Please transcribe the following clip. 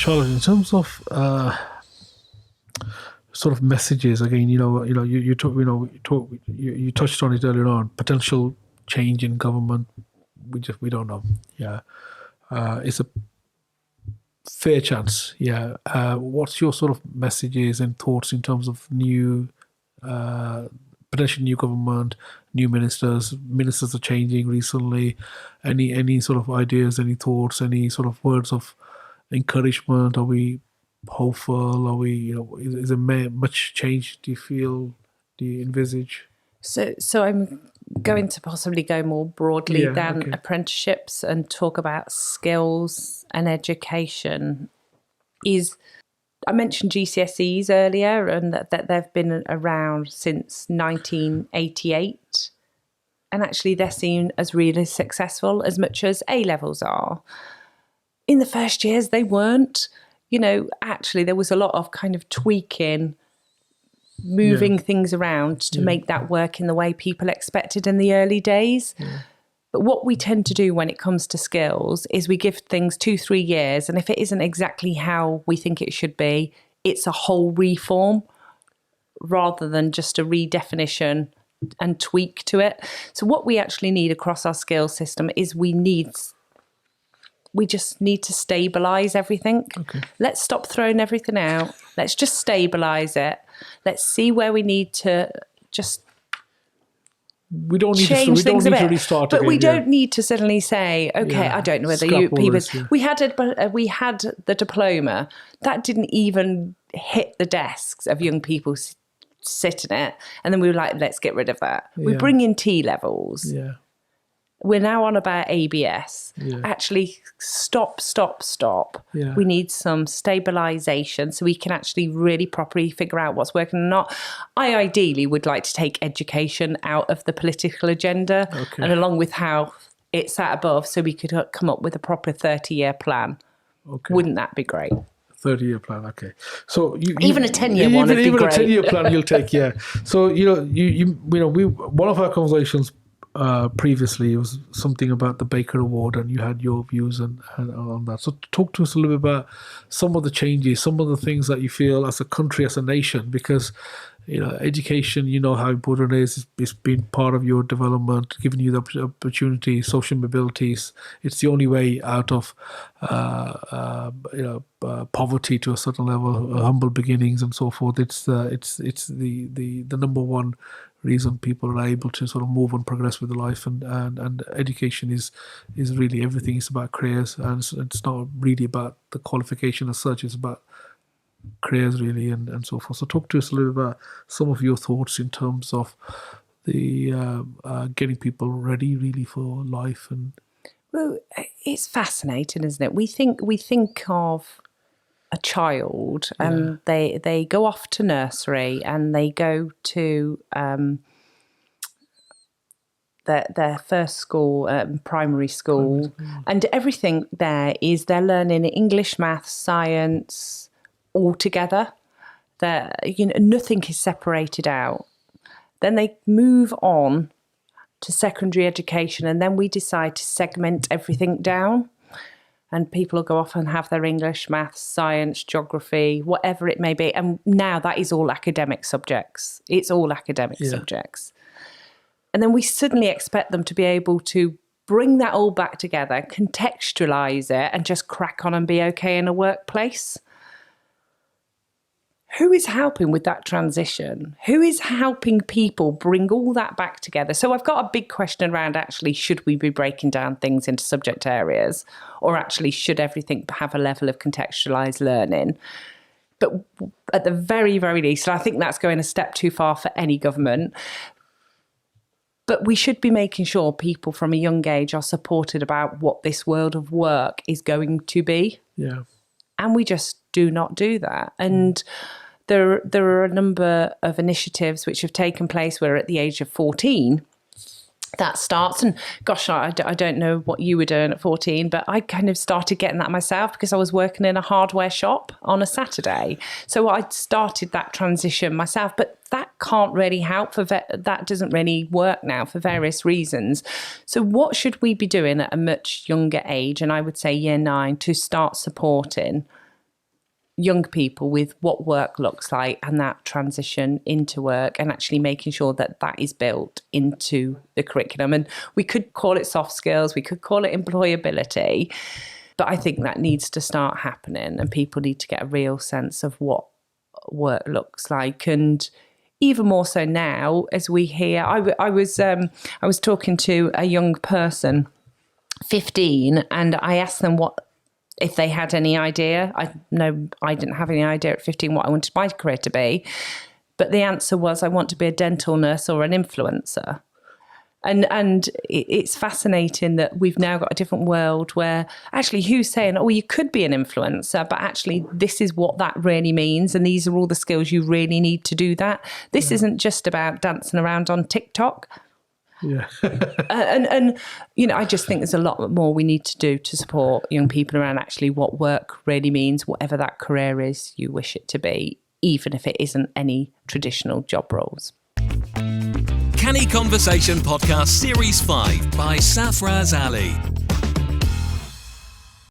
Charlotte, in terms of sort of messages, again, you touched on it earlier on. Potential change in government, we don't know. Yeah, it's a fair chance. Yeah. What's your sort of messages and thoughts in terms of potential new government, new ministers? Ministers are changing recently. Any sort of ideas, any thoughts, any sort of words of encouragement? Are we hopeful? Are we, is there much change? Do you envisage? So I'm going to possibly go more broadly than apprenticeships and talk about skills and education. I mentioned GCSEs earlier, and that they've been around since 1988. And actually they're seen as really successful as much as A-levels are. In the first years, they weren't. Actually, there was a lot of kind of tweaking, moving things around to make that work in the way people expected in the early days. Yeah. But what we tend to do when it comes to skills is we give things 2-3 years, and if it isn't exactly how we think it should be, it's a whole reform rather than just a redefinition and tweak to it. So what we actually need across our skills system is we just need to stabilise everything. Okay. Let's stop throwing everything out. Let's just stabilise it. Let's see where we need to just change things a bit. But we don't need to suddenly say, okay, I don't know whether we had the diploma that didn't even hit the desks of young people sitting it, and then we were like, let's get rid of that. We bring in T levels. Yeah. We're now on about ABS. Yeah. Actually, stop. Yeah. We need some stabilisation so we can actually really properly figure out what's working and not. I ideally would like to take education out of the political agenda, and along with how it's sat above, so we could come up with a proper 30-year plan. Okay. Wouldn't that be great? 30-year plan, okay. So even a 10-year one would be great. Even a 10-year plan you'll take, yeah. So one of our conversations previously, it was something about the Baker Award, and you had your views on that. So talk to us a little bit about some of the changes, some of the things that you feel as a country, as a nation, because education, how important it is. It's been part of your development, giving you the opportunity, social mobilities. It's the only way out of poverty to a certain level, humble beginnings and so forth. It's the number one reason people are able to sort of move and progress with life, and education is really everything. It's about careers, and it's not really about the qualification as such. It's about careers really, and so forth. So talk to us a little bit about some of your thoughts in terms of the getting people ready really for life. And well, it's fascinating, isn't it? We think of a child, and they go off to nursery, and they go to their first school, primary school, and everything there is they're learning English, maths, science all together. Nothing is separated out. Then they move on to secondary education, and then we decide to segment everything down. And people will go off and have their English, maths, science, geography, whatever it may be. And now that is all academic subjects. It's all academic subjects. And then we suddenly expect them to be able to bring that all back together, contextualise it, and just crack on and be okay in a workplace. Who is helping with that transition? Who is helping people bring all that back together? So I've got a big question around, actually, should we be breaking down things into subject areas, or actually should everything have a level of contextualised learning? But at the very, very least, and I think that's going a step too far for any government, but we should be making sure people from a young age are supported about what this world of work is going to be. Yeah. And we just do not do that. And there are a number of initiatives which have taken place where at the age of 14, that starts. And gosh, I don't know what you were doing at 14, but I kind of started getting that myself because I was working in a hardware shop on a Saturday. So I started that transition myself, but that can't really help that doesn't really work now for various reasons. So what should we be doing at a much younger age? And I would say year 9 to start supporting young people with what work looks like and that transition into work, and actually making sure that that is built into the curriculum. And we could call it soft skills, we could call it employability, but I think that needs to start happening, and people need to get a real sense of what work looks like. And even more so now, as we hear, I was talking to a young person, 15, and I asked them if they had any idea. I didn't have any idea at 15 what I wanted my career to be, but the answer was, I want to be a dental nurse or an influencer. And it's fascinating that we've now got a different world where actually who's saying, oh, you could be an influencer, but actually this is what that really means, and these are all the skills you really need to do that. This isn't just about dancing around on TikTok. Yeah. and I just think there's a lot more we need to do to support young people around actually what work really means, whatever that career is you wish it to be, even if it isn't any traditional job roles. Canny Conversation Podcast Series 5 by Safaraz Ali.